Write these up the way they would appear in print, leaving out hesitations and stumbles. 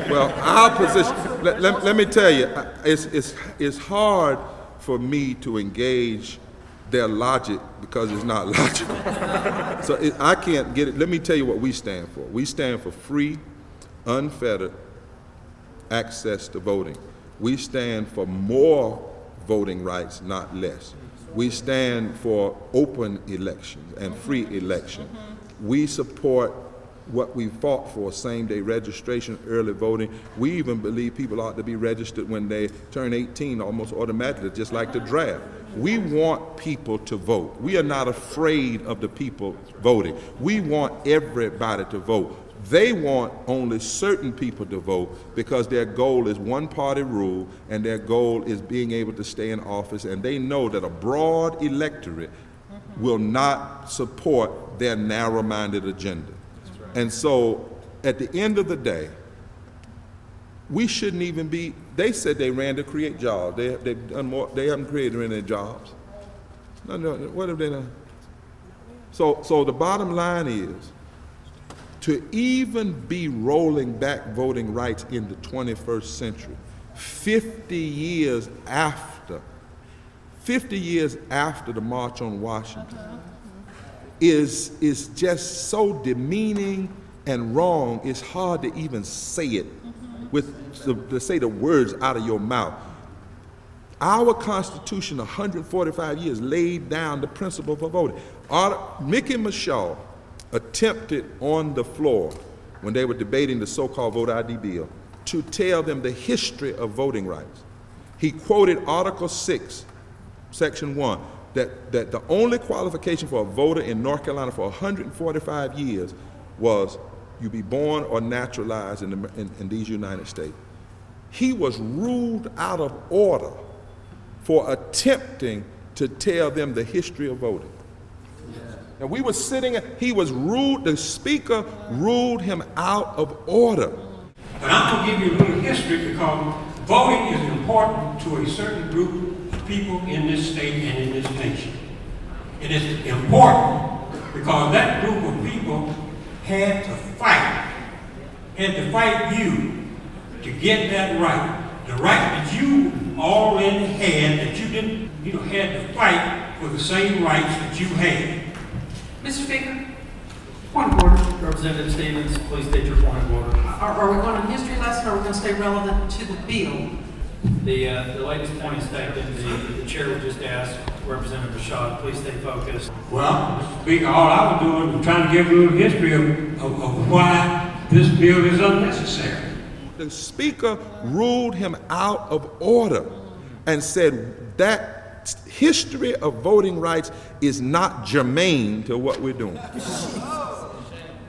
Well, our position, let me tell you, it's hard for me to engage their logic because it's not logical. So I can't get it. Let me tell you what we stand for. We stand for free, unfettered access to voting. We stand for more voting rights, not less. We stand for open elections and free elections. We support what we fought for, same-day registration, early voting. We even believe people ought to be registered when they turn 18 almost automatically, just like the draft. We want people to vote. We are not afraid of the people voting. We want everybody to vote. They want only certain people to vote because their goal is one-party rule and their goal is being able to stay in office, and they know that a broad electorate will not support their narrow-minded agenda. And so, at the end of the day, we shouldn't even be, they said they ran to create jobs. They've done more, they haven't created any jobs. No, what have they done? So the bottom line is, to even be rolling back voting rights in the 21st century, 50 years after the March on Washington, is just so demeaning and wrong, it's hard to even say it, to say the words out of your mouth. Our Constitution, 145 years, laid down the principle for voting. Mickey Michelle attempted on the floor, when they were debating the so-called voter ID bill, to tell them the history of voting rights. He quoted Article 6, Section 1, that the only qualification for a voter in North Carolina for 145 years was you be born or naturalized in these United States. He was ruled out of order for attempting to tell them the history of voting. And we were sitting, he was ruled, the speaker ruled him out of order. But I'm going to give you a little history because voting is important to a certain group of people in this state and in this nation. It is important because that group of people had to fight you to get that right. The right that you already had, that you didn't, had to fight for the same rights that you had. Mr. Speaker? Point of order. Representative Stevens, please state your point of order. Are we going to history lesson or are we going to stay relevant to the bill? The latest point is taken. The chair would just ask Representative Rashad, please stay focused. Well, Mr. Speaker, all I was doing was trying to give a little history of why this bill is unnecessary. The speaker ruled him out of order and said that history of voting rights is not germane to what we're doing.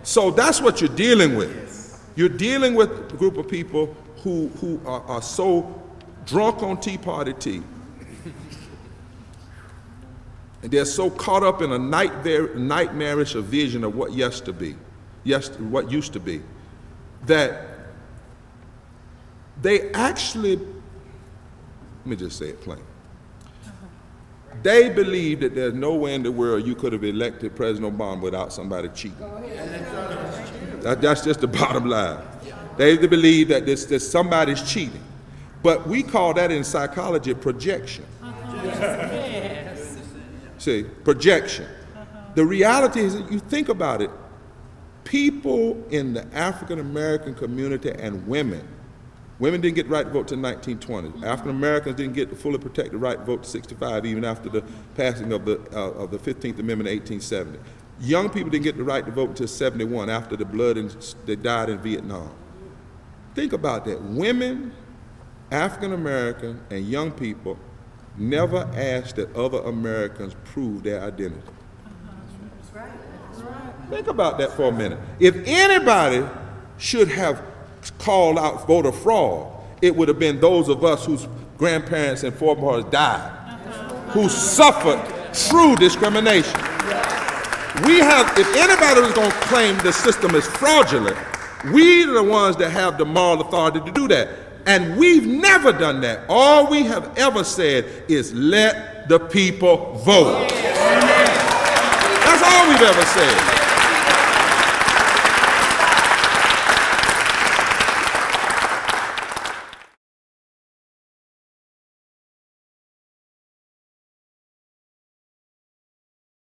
So that's what you're dealing with. You're dealing with a group of people who are so drunk on Tea Party tea, and they're so caught up in a nightmarish vision of what used to be, that they actually, let me just say it plain. They believe that there's no way in the world you could have elected President Obama without somebody cheating. That's just the bottom line. They believe that there's somebody's cheating. But we call that in psychology projection. Yes. See, projection. The reality is that you think about it, people in the African American community and women didn't get the right to vote until 1920. African Americans didn't get the fully protected right to vote to 65, even after the passing of the 15th Amendment in 1870. Young people didn't get the right to vote until 71, after the blood and they died in Vietnam. Think about that. Women, African American, and young people never asked that other Americans prove their identity. That's right. That's right. Think about that for a minute. If anybody should have called out voter fraud, it would have been those of us whose grandparents and forefathers died, who suffered true discrimination. If anybody was going to claim the system is fraudulent, we are the ones that have the moral authority to do that. And we've never done that. All we have ever said is let the people vote. That's all we've ever said.